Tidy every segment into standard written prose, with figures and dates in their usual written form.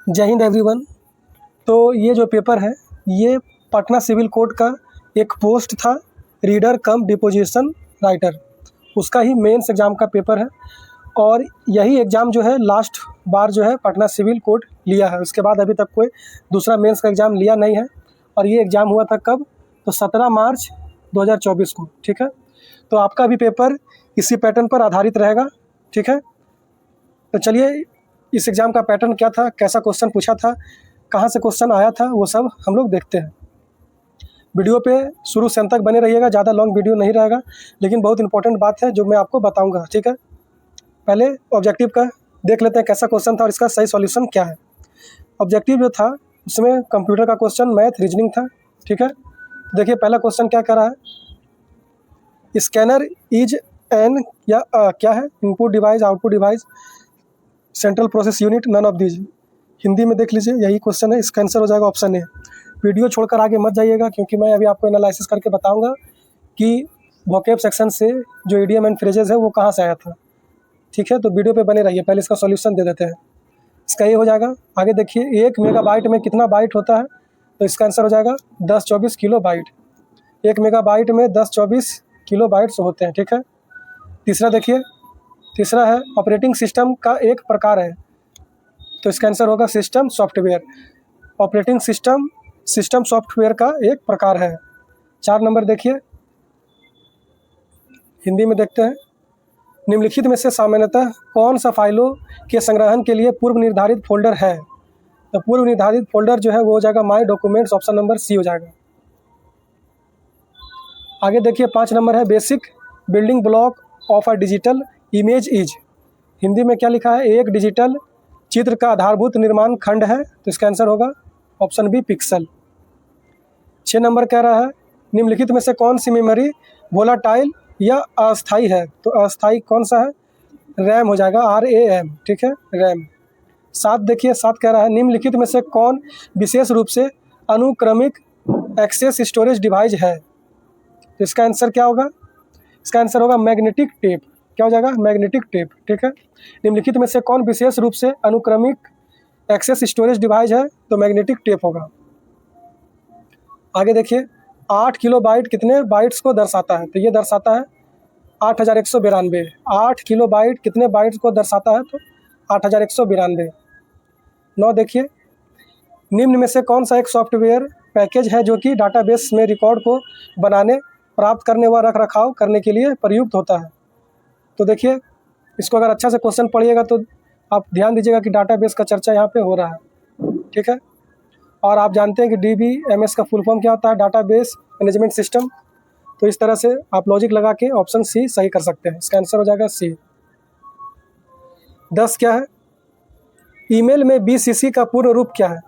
जय हिंद एवरीवन। तो ये जो पेपर है ये पटना सिविल कोर्ट का एक पोस्ट था, रीडर कम डिपोजिशन राइटर, उसका ही मेंस एग्ज़ाम का पेपर है। और यही एग्ज़ाम जो है लास्ट बार जो है पटना सिविल कोर्ट लिया है, उसके बाद अभी तक कोई दूसरा मेंस का एग्ज़ाम लिया नहीं है। और ये एग्ज़ाम हुआ था कब? तो 17 मार्च 2024 को। ठीक है, तो आपका भी पेपर इसी पैटर्न पर आधारित रहेगा। ठीक है, तो चलिए इस एग्ज़ाम का पैटर्न क्या था, कैसा क्वेश्चन पूछा था, कहाँ से क्वेश्चन आया था, वो सब हम लोग देखते हैं। वीडियो पे शुरू से अंत तक बने रहिएगा, ज़्यादा लॉन्ग वीडियो नहीं रहेगा, लेकिन बहुत इंपॉर्टेंट बात है जो मैं आपको बताऊंगा। ठीक है, पहले ऑब्जेक्टिव का देख लेते हैं कैसा क्वेश्चन था और इसका सही सॉल्यूशन क्या है। ऑब्जेक्टिव जो था उसमें कंप्यूटर का क्वेश्चन, मैथ, रीजनिंग था। ठीक है, देखिए पहला क्वेश्चन क्या कर रहा है, स्कैनर इज एन या क्या है, input device, output device, central process unit, none of these. Hindi में देख लीजिए, यही क्वेश्चन है, इसका आंसर हो जाएगा ऑप्शन ए। वीडियो छोड़कर आगे मत जाइएगा क्योंकि मैं अभी आपको एनालिसिस करके बताऊंगा कि वोकैब सेक्शन से जो इडियम एंड फ्रेजेस है वो कहाँ से आया था। ठीक है, तो वीडियो पे बने रहिए, पहले इसका सॉल्यूशन दे देते हैं। इसका ये हो जाएगा, आगे देखिए 1 मेगाबाइट में कितना बाइट होता है, तो इसका आंसर हो जाएगा 1024 किलो बाइट। 1 मेगाबाइट में 1024 किलो बाइट्स होते हैं। ठीक है, तीसरा देखिए, तीसरा है ऑपरेटिंग सिस्टम का एक प्रकार है, तो इसका आंसर होगा system software. Operating system system software का एक प्रकार है। 4 नंबर देखिए, हिंदी में देखते हैं, निम्नलिखित में से सामान्यतः कौन सा फाइलों के संग्रहण के लिए पूर्व निर्धारित फोल्डर है, तो पूर्व निर्धारित फोल्डर जो है वो हो जाएगा my documents, option number C हो जाएगा। आगे देखिए 5 नंबर है, basic building block of a digital image is. Hindi में क्या लिखा है, एक डिजिटल चित्र का आधारभूत निर्माण खंड है, तो इसका आंसर होगा ऑप्शन बी, पिक्सल। 6 नंबर कह रहा है, निम्नलिखित में से कौन सी मेमोरी वोलाटाइल या अस्थाई है, तो अस्थाई कौन सा है, रैम हो जाएगा, RAM। ठीक है, रैम। 7 देखिए, 7 कह रहा है, निम्नलिखित में से कौन विशेष रूप से अनुक्रमिक एक्सेस स्टोरेज डिवाइस है, तो इसका आंसर क्या होगा, इसका आंसर होगा मैग्नेटिक टेप। क्या हो जाएगा, मैग्नेटिक टेप। ठीक है, निम्नलिखित में से कौन विशेष रूप से अनुक्रमिक एक्सेस स्टोरेज डिवाइस है, तो मैग्नेटिक टेप होगा। आगे देखिए 8 किलो बाइट कितने बाइट्स को दर्शाता है, तो ये दर्शाता है 8192। 8 किलो बाइट कितने बाइट्स को दर्शाता है, तो 8192। 9 देखिए, निम्न में से कौन सा एक सॉफ्टवेयर पैकेज है जो कि डाटाबेस में रिकॉर्ड को बनाने, प्राप्त करने व रख रखाव करने के लिए प्रयुक्त होता है, तो देखिए इसको अगर अच्छा से क्वेश्चन पढ़िएगा तो आप ध्यान दीजिएगा कि डाटाबेस का चर्चा यहाँ पे हो रहा है। ठीक है, और आप जानते हैं कि DBMS का फुल फॉर्म क्या होता है, डाटाबेस मैनेजमेंट सिस्टम। तो इस तरह से आप लॉजिक लगा के ऑप्शन सी सही कर सकते हैं, इसका आंसर हो जाएगा सी। 10 क्या है, ईमेल में BCC का पूर्ण रूप क्या है,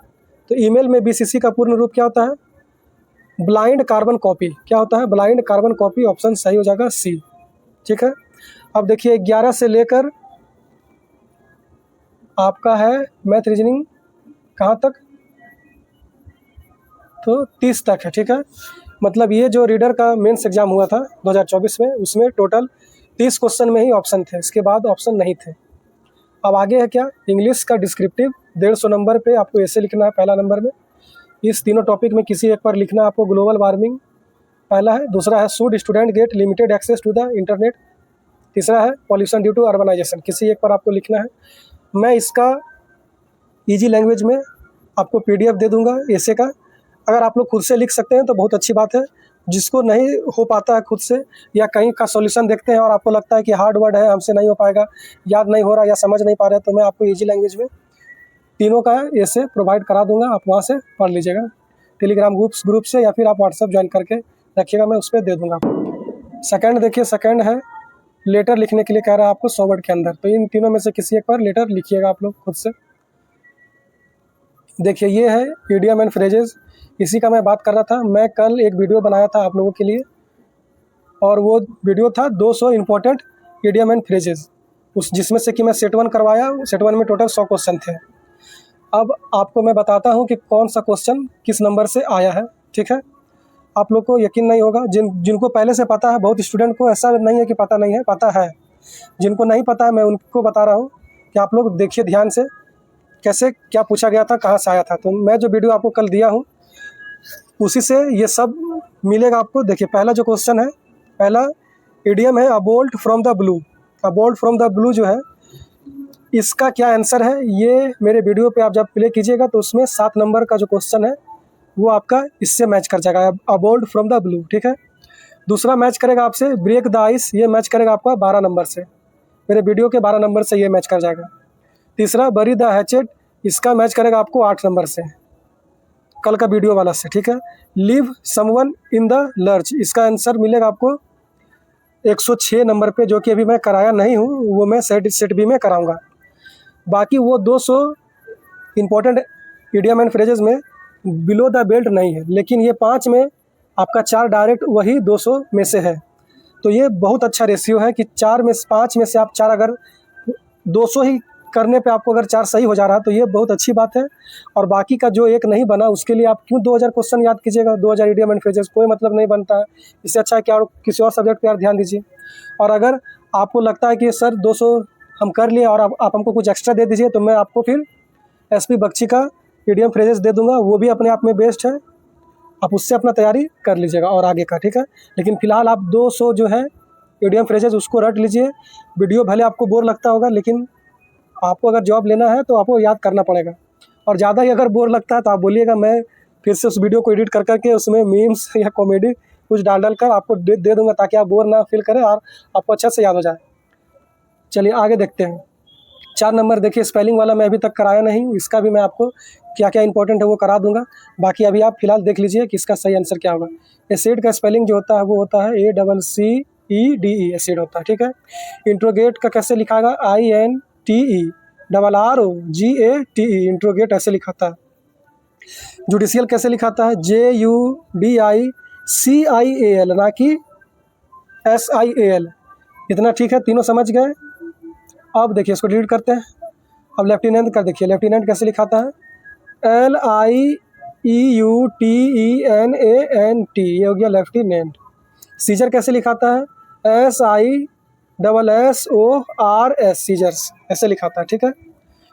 तो ईमेल में BCC का पूर्ण रूप क्या होता है, ब्लाइंड कार्बन कॉपी। क्या होता है, ब्लाइंड कार्बन कॉपी, ऑप्शन सही हो जाएगा सी। ठीक है, अब देखिए 11 से लेकर आपका है मैथ रीजनिंग कहाँ तक, तो 30 तक है। ठीक है, मतलब ये जो रीडर का मेंस एग्जाम हुआ था 2024 में, उसमें टोटल 30 क्वेश्चन में ही ऑप्शन थे, इसके बाद ऑप्शन नहीं थे। अब आगे है क्या, इंग्लिश का डिस्क्रिप्टिव 150 नंबर पे आपको ऐसे लिखना है पहला नंबर में। इस तीनों टॉपिक में किसी एक पर लिखना है आपको। ग्लोबल वार्मिंग पहला है, दूसरा है should student get limited access to the internet, तीसरा है पॉल्यूशन ड्यू टू अर्बनाइजेशन। किसी एक पर आपको लिखना है। मैं इसका ईजी लैंग्वेज में आपको PDF दे दूंगा ऐसे का, अगर आप लोग खुद से लिख सकते हैं तो बहुत अच्छी बात है। जिसको नहीं हो पाता है खुद से, या कहीं का सॉल्यूशन देखते हैं और आपको लगता है कि हार्ड वर्ड है, हमसे नहीं हो पाएगा, याद नहीं हो रहा या समझ नहीं पा रहे, तो मैं आपको इजी लैंग्वेज में तीनों का ऐसे प्रोवाइड करा दूंगा, आप वहाँ से पढ़ लीजिएगा। टेलीग्राम ग्रुप से या फिर आप व्हाट्सएप ज्वाइन करके रखिएगा, मैं उस पर दे दूँगा। सेकेंड देखिए, सेकेंड है लेटर लिखने के लिए कह रहा है आपको 100 वर्ड के अंदर, तो इन तीनों में से किसी एक पर लेटर लिखिएगा आप लोग खुद से। देखिए ये है इडियम एंड फ्रेजेस, इसी का मैं बात कर रहा था। मैं कल एक वीडियो बनाया था आप लोगों के लिए, और वो वीडियो था 200 इंपॉर्टेंट इडियम एंड फ्रेजेस, उस जिसमें से कि मैं सेट 1 करवाया। सेट 1 में टोटल 100 क्वेश्चन थे। अब आपको मैं बताता हूँ कि कौन सा क्वेश्चन किस नंबर से आया है। ठीक है, आप लोग को यकीन नहीं होगा, जिनको पहले से पता है, बहुत स्टूडेंट को ऐसा नहीं है कि पता नहीं है, पता है। जिनको नहीं पता है मैं उनको बता रहा हूँ कि आप लोग देखिए ध्यान से कैसे क्या पूछा गया था, कहाँ से आया था। तो मैं जो वीडियो आपको कल दिया हूँ उसी से ये सब मिलेगा आपको। देखिए पहला जो क्वेश्चन है, पहला इडियम है a bolt from the blue. A bolt from the blue जो है इसका क्या आंसर है, ये मेरे वीडियो पे आप जब प्ले कीजिएगा तो उसमें 7 नंबर का जो क्वेश्चन है वो आपका इससे मैच कर जाएगा, अबोल्ट फ्रॉम द ब्लू, ठीक है। दूसरा मैच करेगा आपसे ब्रेक द आइस, ये मैच करेगा आपका 12 नंबर से, मेरे वीडियो के 12 नंबर से ये मैच कर जाएगा। तीसरा बरी द हैचेट, इसका मैच करेगा आपको 8 नंबर से, कल का वीडियो वाला से, ठीक है। Leave someone in the lurch, इसका आंसर मिलेगा आपको 106 नंबर पे, जो कि अभी मैं कराया नहीं हूँ, वो मैं सेट बी में कराऊंगा। बाकी वो 200 इंपॉर्टेंट इडियम एंड फ्रेजेस में बिलो द बेल्ट नहीं है, लेकिन ये 5 में आपका 4 डायरेक्ट वही 200 में से है। तो ये बहुत अच्छा रेशियो है कि 5 में से आप 4 अगर 200 ही करने पे आपको अगर 4 सही हो जा रहा है तो ये बहुत अच्छी बात है। और बाकी का जो एक नहीं बना उसके लिए आप क्यों 2000 क्वेश्चन याद कीजिएगा, 2000 इडियम एंड फ्रेजेस, कोई मतलब नहीं बनता है। इससे अच्छा है कि और किसी और सब्जेक्ट पे यार ध्यान दीजिए। और अगर आपको लगता है कि सर 200 हम कर लिए और आप हमको कुछ एक्स्ट्रा दे दीजिए, तो मैं आपको फिर एसपी बख्शी का इडियम फ्रेजेस दे दूंगा, वो भी अपने आप में बेस्ट है, आप उससे अपना तैयारी कर लीजिएगा और आगे का, ठीक है। लेकिन फिलहाल आप 200 जो है इडियम फ्रेजेस उसको रट लीजिए। वीडियो भले आपको बोर लगता होगा, लेकिन आपको अगर जॉब लेना है तो आपको याद करना पड़ेगा। और ज़्यादा ही अगर बोर लगता है तो आप बोलिएगा, मैं फिर से उस वीडियो को एडिट कर करके उसमें मीम्स या कॉमेडी कुछ डाल कर आपको दे दूंगा, ताकि आप बोर ना फील करें और आपको अच्छा से याद हो जाए। चलिए आगे देखते हैं। 4 नंबर देखिए, स्पेलिंग वाला मैं अभी तक कराया नहीं हूँ, इसका भी मैं आपको क्या क्या इंपॉर्टेंट है वो करा दूंगा। बाकी अभी आप फिलहाल देख लीजिए कि इसका सही आंसर क्या होगा। एसिड का स्पेलिंग जो होता है वो होता है ACCEDE, एसिड होता है, ठीक है। इंट्रोगेट का कैसे लिखाएगा, INTERROGATE, इंट्रोगेट ऐसे लिखाता है। जुडिशियल कैसे लिखाता है, JUDICIAL, ना कि SIAL। इतना ठीक है, तीनों समझ गए। अब देखिए इसको डिलीट करते हैं। अब लेफ्टिनेंट का देखिए, लेफ्टिनेंट कैसे लिखाता है, LIEUTENANT, ये हो गया लेफ्टिनेंट। सीजर कैसे लिखाता है, SISSORS, सीजर्स ऐसे लिखाता है, ठीक है।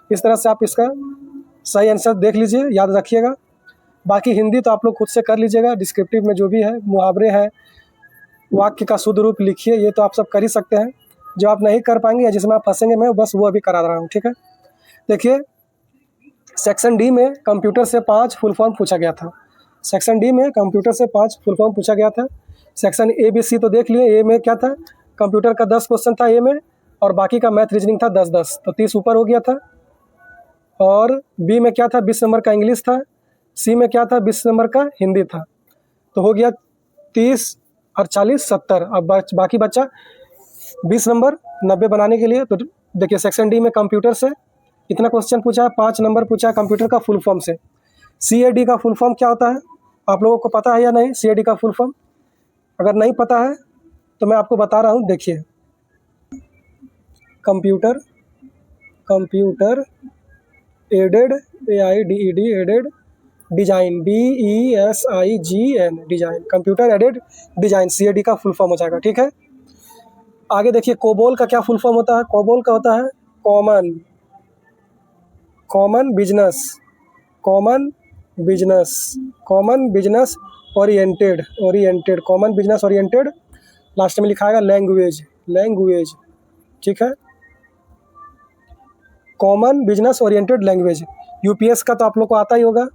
इस तरह से आप इसका सही आंसर देख लीजिए, याद रखिएगा। बाकी हिंदी तो आप लोग खुद से कर लीजिएगा, डिस्क्रिप्टिव में जो भी है, मुहावरे हैं, वाक्य का शुद्ध रूप लिखिए, ये तो आप सब कर ही सकते हैं। जो आप नहीं कर पाएंगे या जिसमें आप फंसेंगे, मैं बस वो अभी करा रहा हूँ, ठीक है। देखिए सेक्शन डी में कंप्यूटर से 5 फुल फॉर्म पूछा गया था। सेक्शन डी में कंप्यूटर से 5 फुल फॉर्म पूछा गया था। सेक्शन ABC तो देख लिए, ए में क्या था, कंप्यूटर का 10 क्वेश्चन था ए में, और बाकी का मैथ रीजनिंग था 10-10, तो 30 ऊपर हो गया था। और बी में क्या था, 20 नंबर का इंग्लिश था। सी में क्या था, 20 नंबर का हिंदी था। तो हो गया 30 और 40 70। अब बाकी बच्चा 20 नंबर 90 बनाने के लिए। तो देखिए सेक्शन डी में कंप्यूटर से इतना क्वेश्चन पूछा है, 5 नंबर पूछा है कंप्यूटर का फुल फॉर्म से। CAD का फुल फॉर्म क्या होता है, आप लोगों को पता है या नहीं CAD का फुल फॉर्म? अगर नहीं पता है तो मैं आपको बता रहा हूँ, देखिए computer aided AIDED aided design DESIGN design, computer aided design CAD का फुल फॉर्म हो जाएगा, ठीक है। आगे देखिए कोबोल का क्या फुल फॉर्म होता है, कोबोल का होता है common business oriented, common business oriented, last में लिखा है लैंग्वेज, ठीक है, common business oriented language. UPS का तो आप लोग को आता ही होगा,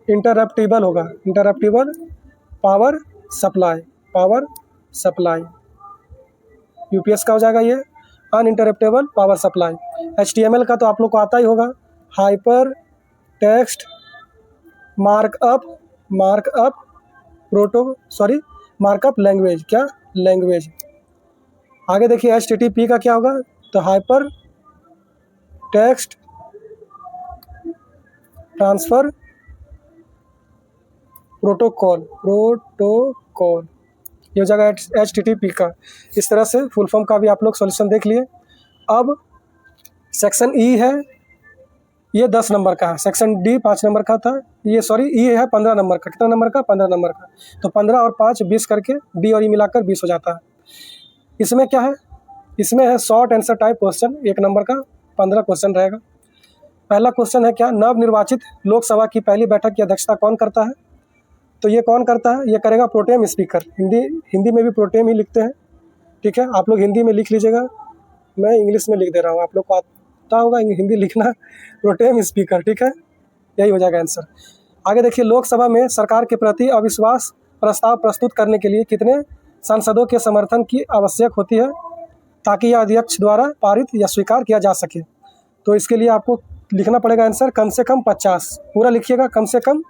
इंटरप्टेबल होगा, इंटरप्टेबल पावर सप्लाई, UPS का हो जाएगा ये अनइंटरप्टेबल पावर सप्लाई। HTML का तो आप लोग को आता ही होगा, हाइपर टेक्स्ट मार्कअप लैंग्वेज। आगे देखिए HTTP का क्या होगा, तो हाइपर टेक्स्ट ट्रांसफर प्रोटोकॉल, ये हो जाएगा HTTP का। इस तरह से फुल फॉर्म का भी आप लोग सॉल्यूशन देख लिए। अब सेक्शन E है, ये 10 नंबर का है। सेक्शन D 5 नंबर का था, ये E है 15 नंबर का। कितना नंबर का, 15 नंबर का। तो 15 और 5 20 करके D और E मिलाकर 20 हो जाता है। इसमें क्या है, इसमें है short answer type question, 1 number का 15 क्वेश्चन रहेगा। पहला क्वेश्चन है क्या, नवनिर्वाचित लोकसभा की पहली बैठक की अध्यक्षता कौन करता है? तो ये कौन करता है? ये करेगा प्रोटेम स्पीकर। हिंदी में भी प्रोटेम ही लिखते हैं, ठीक है। आप लोग हिंदी में लिख लीजिएगा, मैं इंग्लिश में लिख दे रहा हूँ, आप लोग को आता होगा हिंदी लिखना। प्रोटेम स्पीकर, ठीक है, यही हो जाएगा आंसर। आगे देखिए, लोकसभा में सरकार के प्रति अविश्वास प्रस्ताव प्रस्तुत करने के लिए कितने सांसदों के समर्थन की आवश्यक होती है ताकि यह अध्यक्ष द्वारा पारित या स्वीकार किया जा सके? तो इसके लिए आपको लिखना पड़ेगा आंसर कम से कम 50, पूरा लिखिएगा, कम से कम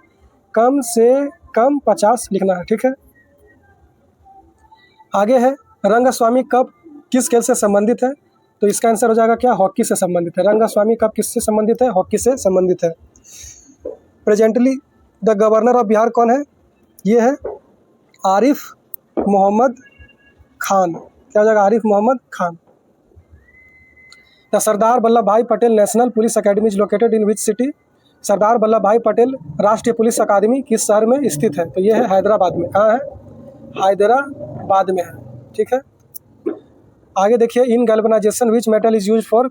50 लिखना है, ठीक है। आगे है, रंगस्वामी कप किस खेल से संबंधित है? तो इसका आंसर हो जाएगा क्या, हॉकी से संबंधित है। रंगस्वामी कप किससे संबंधित है? हॉकी से संबंधित है। Presently the governor of Bihar कौन है? ये है आरिफ मोहम्मद खान। क्या हो जाएगा? Arif Mohammad Khan. The Sardar Vallabhbhai Patel national police academy is located in which city? Sardar Vallabhbhai Patel राष्ट्रीय पुलिस अकादमी किस शहर में स्थित है? तो ये है हैदराबाद में। कहाँ है? हैदराबाद में है, ठीक है। आगे देखिए, in galvanization which metal is use for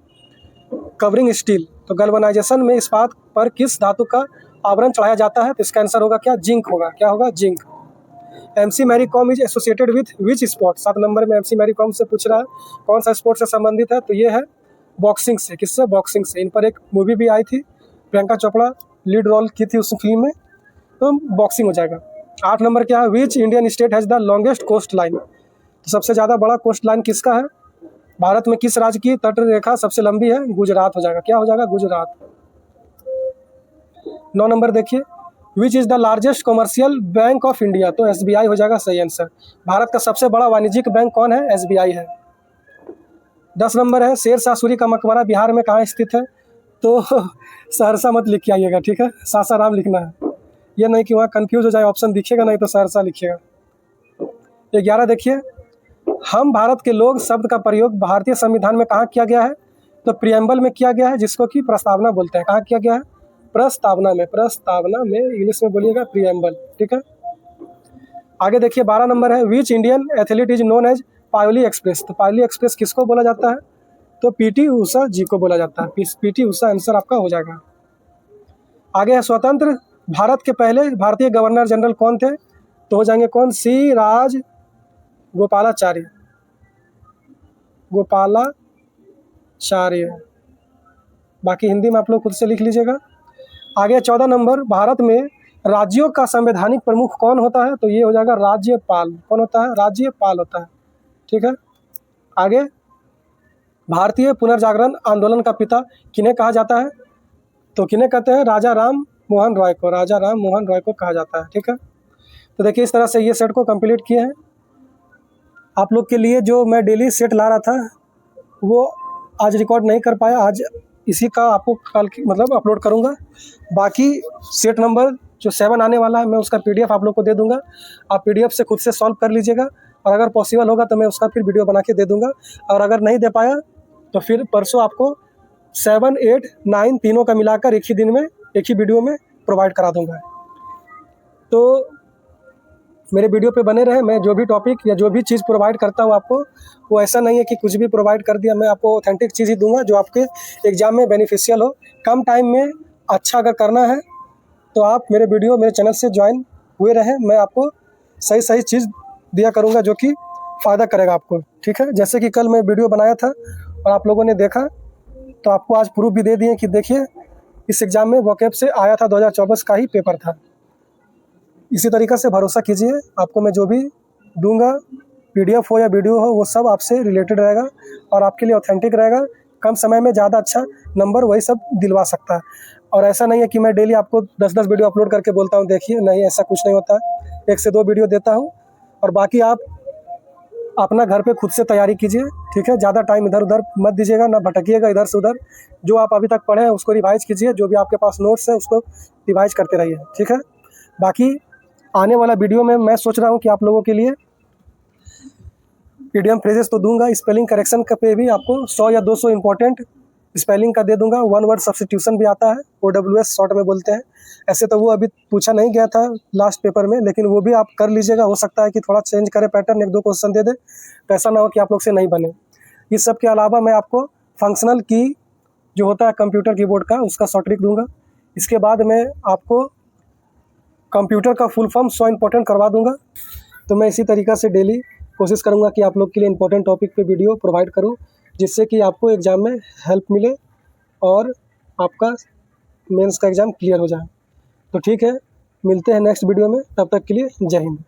covering steel? तो गैल्वेनाइजेशन में इस्पात पर किस धातु का आवरण चढ़ाया जाता है? तो इसका आंसर होगा क्या, जिंक होगा। क्या होगा? Zinc. MC Mary Kom is associated with which sport? 7 number में MC मैरी कॉम से पूछ रहा है कौन सा स्पोर्ट से संबंधित है? तो ये है बॉक्सिंग से। किससे? बॉक्सिंग से। इन पर एक मूवी भी आई थी, प्रियंका चोपड़ा लीड रोल की थी उस फिल्म में, तो बॉक्सिंग हो जाएगा। 8 नंबर क्या है, which Indian state has the longest coastline? तो सबसे ज़्यादा बड़ा कोस्ट लाइन किसका है? भारत में किस राज्य की तट रेखा सबसे लंबी है? गुजरात हो जाएगा। क्या हो जाएगा? गुजरात। 9 नंबर देखिए, which is the largest commercial bank of India? तो SBI हो जाएगा सही आंसर। भारत का सबसे बड़ा वाणिज्यिक बैंक कौन है? SBI है। 10 नंबर है, शेर शाह सूरी का मकबरा बिहार में कहाँ स्थित है? तो सहरसा मत लिख के आइएगा, ठीक है, सासाराम लिखना है। ये नहीं कि वहाँ कन्फ्यूज हो जाए, ऑप्शन दिखेगा नहीं तो सहरसा लिखिएगा। 11 देखिए, हम भारत के लोग शब्द का प्रयोग भारतीय संविधान में कहाँ किया गया है? तो प्रियम्बल में किया गया है, जिसको कि प्रस्तावना बोलते हैं। कहाँ किया गया है? प्रस्तावना में। प्रस्तावना में इंग्लिश में बोलिएगा प्रियम्बल, ठीक है। आगे देखिए, 12 नंबर है, which Indian athlete is known as Payyoli express? तो पायोली एक्सप्रेस किसको बोला जाता है? तो PT उषा जी को बोला जाता है। PT उषा आंसर आपका हो जाएगा। आगे है, स्वतंत्र भारत के पहले भारतीय गवर्नर जनरल कौन थे? तो हो जाएंगे कौन? सी राज गोपालाचार्य। गोपालाचार्य, बाकी हिंदी में आप लोग खुद से लिख लीजिएगा। आगे 14 नंबर, भारत में राज्यों का संवैधानिक प्रमुख कौन होता है? तो ये हो जाएगा राज्यपाल। कौन होता है? राज्यपाल होता है, ठीक है। आगे, भारतीय पुनर्जागरण आंदोलन का पिता किन्हें कहा जाता है? तो किन्हें कहते हैं? राजा राम मोहन रॉय को। राजा राम मोहन रॉय को कहा जाता है, ठीक है। तो देखिए, इस तरह से ये सेट को कंप्लीट किए हैं। आप लोग के लिए जो मैं डेली सेट ला रहा था वो आज रिकॉर्ड नहीं कर पाया, आज इसी का आपको कल मतलब अपलोड करूँगा। बाकी सेट नंबर जो 7 आने वाला है मैं उसका PDF आप लोग को दे दूँगा। आप PDF से खुद से सॉल्व कर लीजिएगा, और अगर पॉसिबल होगा तो मैं उसका फिर वीडियो बना के दे दूँगा। और अगर नहीं दे पाया तो फिर परसों आपको 7, 8, 9 तीनों का मिलाकर एक ही दिन में एक ही वीडियो में प्रोवाइड करा दूँगा। तो मेरे वीडियो पे बने रहे। मैं जो भी टॉपिक या जो भी चीज़ प्रोवाइड करता हूँ आपको, वो ऐसा नहीं है कि कुछ भी प्रोवाइड कर दिया। मैं आपको ऑथेंटिक चीज़ ही दूंगा जो आपके एग्ज़ाम में बेनिफिशियल हो। कम टाइम में अच्छा अगर करना है तो आप मेरे वीडियो मेरे चैनल से ज्वाइन हुए रहें। मैं आपको सही चीज़ दिया करूँगा जो कि फ़ायदा करेगा आपको, ठीक है। जैसे कि कल मैं वीडियो बनाया था और आप लोगों ने देखा, तो आपको आज प्रूफ भी दे दिए कि देखिए इस एग्ज़ाम में वोकैब से आया था, 2024 का ही पेपर था। इसी तरीक़े से भरोसा कीजिए, आपको मैं जो भी दूंगा PDF हो या वीडियो हो वो सब आपसे रिलेटेड रहेगा और आपके लिए ऑथेंटिक रहेगा। कम समय में ज़्यादा अच्छा नंबर वही सब दिलवा सकता है। और ऐसा नहीं है कि मैं डेली आपको 10-10 वीडियो अपलोड करके बोलता हूँ देखिए, नहीं, ऐसा कुछ नहीं होता है। 1 से 2 वीडियो देता हूँ और बाकी आप अपना घर पे खुद से तैयारी कीजिए, ठीक है। ज़्यादा टाइम इधर उधर मत दीजिएगा, ना भटकिएगा इधर से उधर। जो आप अभी तक पढ़े हैं उसको रिवाइज़ कीजिए, जो भी आपके पास नोट्स है उसको रिवाइज़ करते रहिए, ठीक है। बाकी आने वाला वीडियो में मैं सोच रहा हूँ कि आप लोगों के लिए इडियम फ्रेजेस तो दूंगा, स्पेलिंग करेक्शन का पे भी आपको 100 या 200 इंपॉर्टेंट स्पेलिंग का दे दूंगा। 1 वर्ड सब्स्टिट्यूशन भी आता है, OWS शॉर्ट में बोलते हैं। ऐसे तो वो अभी पूछा नहीं गया था लास्ट पेपर में, लेकिन वो भी आप कर लीजिएगा। हो सकता है कि थोड़ा चेंज करे पैटर्न, 1-2 क्वेश्चन दे दे, तो ऐसा ना हो कि आप लोग से नहीं बने। इस सब के अलावा मैं आपको फंक्शनल की जो होता है कंप्यूटर कीबोर्ड का, उसका शॉर्ट ट्रिक दूंगा। इसके बाद मैं आपको कंप्यूटर का फुल फॉर्म सो इम्पोर्टेंट करवा दूंगा। तो मैं इसी तरीक़ा से डेली कोशिश करूंगा कि आप लोग के लिए इंपॉर्टेंट टॉपिक पे वीडियो प्रोवाइड करूं, जिससे कि आपको एग्ज़ाम में हेल्प मिले और आपका मेंस का एग्ज़ाम क्लियर हो जाए। तो ठीक है, मिलते हैं नेक्स्ट वीडियो में, तब तक के लिए जय हिंद।